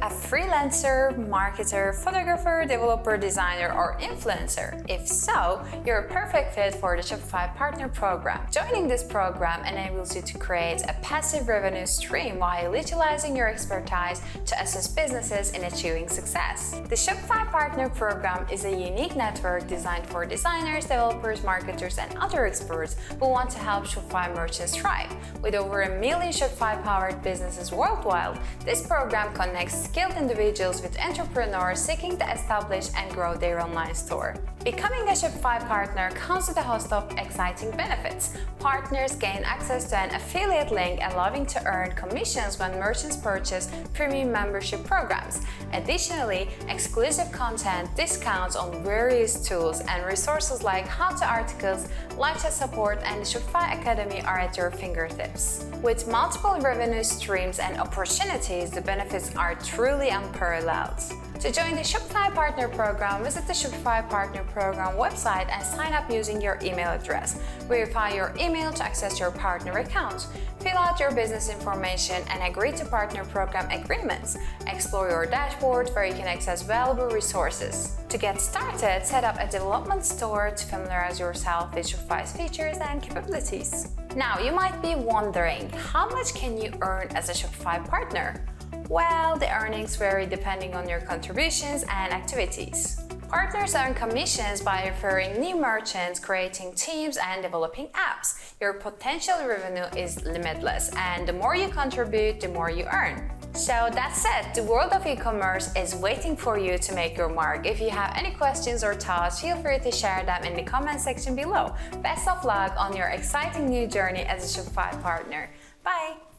a freelancer, marketer, photographer, developer, designer, or influencer? If so, you're a perfect fit for the Shopify Partner Program. Joining this program enables you to create a passive revenue stream while utilizing your expertise to assist businesses in achieving success. The Shopify Partner Program is a unique network designed for designers, developers, marketers, and other experts who want to help Shopify merchants thrive. With over 1 million Shopify-powered businesses worldwide, this program connects skilled individuals with entrepreneurs seeking to establish and grow their online store. Becoming a Shopify partner comes with a host of exciting benefits. Partners gain access to an affiliate link allowing to earn commissions when merchants purchase premium membership programs. Additionally, exclusive content, discounts on various tools, and resources like how-to articles, live chat support, and the Shopify Academy are at your fingertips. With multiple revenue streams and opportunities, the benefits are truly unparalleled. To join the Shopify Partner Program, visit the Shopify Partner Program website and sign up using your email address. Verify your email to access your partner account. Fill out your business information and agree to partner program agreements. Explore your dashboard where you can access valuable resources. To get started, set up a development store to familiarize yourself with Shopify's features and capabilities. Now, you might be wondering, how much can you earn as a Shopify partner? Well, the earnings vary depending on your contributions and activities. Partners earn commissions by referring new merchants, creating teams, and developing apps. Your potential revenue is limitless, and the more you contribute, the more you earn. So that's it. The world of e-commerce is waiting for you to make your mark. If you have any questions or thoughts, feel free to share them in the comment section below. Best of luck on your exciting new journey as a Shopify partner. Bye!